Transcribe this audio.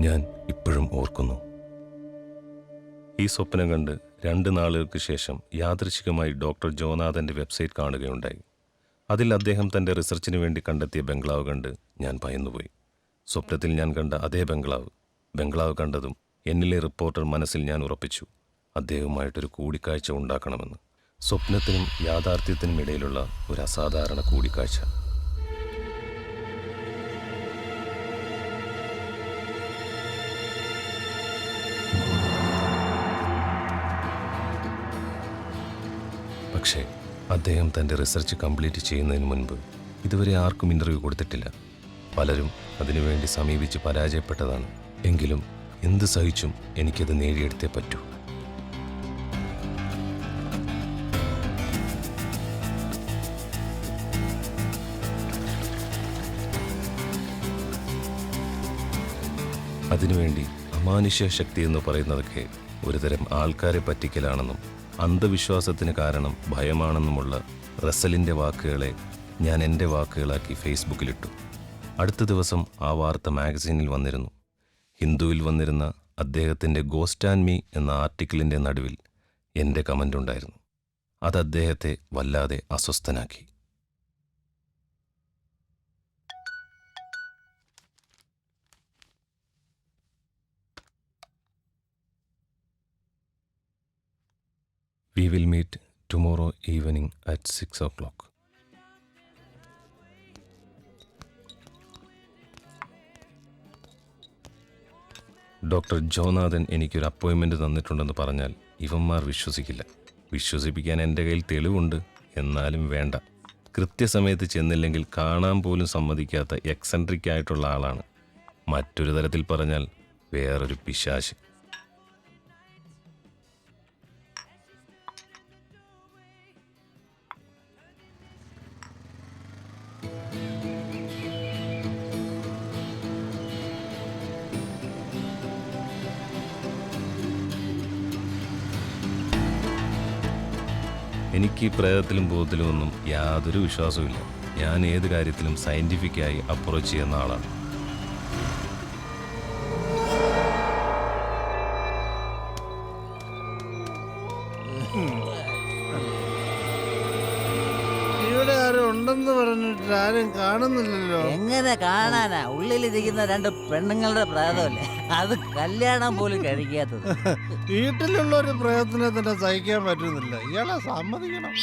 ഞാൻ ഇപ്പോഴും ഓർക്കുന്നു. ഈ സ്വപ്നം കണ്ട് 2 നാളുകൾക്ക് ശേഷം യാദൃച്ഛികമായി ഡോക്ടർ ജോനാഥൻ്റെ വെബ്സൈറ്റ് കാണുകയുണ്ടായി. അതിൽ അദ്ദേഹം തൻ്റെ റിസർച്ചിന് വേണ്ടി കണ്ടെത്തിയ ബംഗ്ലാവ് കണ്ട് ഞാൻ ഭയന്നുപോയി. സ്വപ്നത്തിൽ ഞാൻ കണ്ട അതേ ബംഗ്ലാവ് കണ്ടതും എന്നിലെ റിപ്പോർട്ടർ മനസ്സിൽ ഞാൻ ഉറപ്പിച്ചു, അദ്ദേഹവുമായിട്ടൊരു കൂടിക്കാഴ്ച ഉണ്ടാക്കണമെന്ന്. സ്വപ്നത്തിനും യാഥാർത്ഥ്യത്തിനും ഇടയിലുള്ള ഒരു അസാധാരണ കൂടിക്കാഴ്ച. പക്ഷേ അദ്ദേഹം തൻ്റെ റിസർച്ച് കംപ്ലീറ്റ് ചെയ്യുന്നതിന് മുൻപ് ഇതുവരെ ആർക്കും ഇൻ്റർവ്യൂ കൊടുത്തിട്ടില്ല. പലരും അതിനുവേണ്ടി സമീപിച്ച് പരാജയപ്പെട്ടതാണ്. എങ്കിലും എന്ത് സഹിച്ചും എനിക്കത് നേടിയെടുത്തേ പറ്റൂ. അതിനുവേണ്ടി അമാനുഷ്യ ശക്തി എന്ന് പറയുന്നതൊക്കെ ഒരുതരം ആൾക്കാരെ പറ്റിക്കലാണെന്നും അന്ധവിശ്വാസത്തിന് കാരണം ഭയമാണെന്നുമുള്ള റസലിൻ്റെ വാക്കുകളെ ഞാൻ എൻ്റെ വാക്കുകളാക്കി ഫേസ്ബുക്കിലിട്ടു. അടുത്ത ദിവസം ആ വാർത്ത മാഗസീനിൽ വന്നിരുന്നു. ഹിന്ദുവിൽ വന്നിരുന്ന അദ്ദേഹത്തിൻ്റെ ഗോസ്റ്റ് ആൻഡ് മീ എന്ന ആർട്ടിക്കിളിൻ്റെ നടുവിൽ എൻ്റെ കമൻ്റ് ഉണ്ടായിരുന്നു. അത് അദ്ദേഹത്തെ വല്ലാതെ അസ്വസ്ഥനാക്കി. We will meet tomorrow evening at 6 o'clock. Doctor Jonathan എനിക്കൊരു അപ്പോയിൻമെൻറ്റ് തന്നിട്ടുണ്ടെന്ന് പറഞ്ഞാൽ ഇവന്മാർ വിശ്വസിക്കില്ല. വിശ്വസിപ്പിക്കാൻ എൻ്റെ കയ്യിൽ തെളിവുണ്ട്. എന്നാലും വേണ്ട. കൃത്യസമയത്ത് ചെന്നില്ലെങ്കിൽ കാണാൻ പോലും സമ്മതിക്കാത്ത എക്സെൻട്രിക് ആയിട്ടുള്ള ആളാണ്. മറ്റൊരു തരത്തിൽ പറഞ്ഞാൽ വേറൊരു പിശാച്. എനിക്ക് പ്രേതത്തിലും ഭൂതത്തിലും ഒന്നും യാതൊരു വിശ്വാസവുമില്ല. ഞാൻ ഏത് കാര്യത്തിലും സയൻറ്റിഫിക്കായി അപ്രോച്ച് ചെയ്യുന്ന ആളാണ്. ഇവിടെ ആരും ഉണ്ടെന്ന് പറഞ്ഞിട്ട് ആരും കാണുന്നില്ലല്ലോ. എങ്ങനെ കാണാനാ? ഉള്ളിലിരിക്കുന്ന 2 പെണ്ണുങ്ങളുടെ പ്രേതമല്ലേ, അത് കല്യാണം പോലും കഴിക്കാത്തത്. വീട്ടിലുള്ള ഒരു പ്രയത്നം തന്നെ സഹിക്കാൻ പറ്റുന്നില്ല. ഇയാളെ സമ്മതിക്കണം.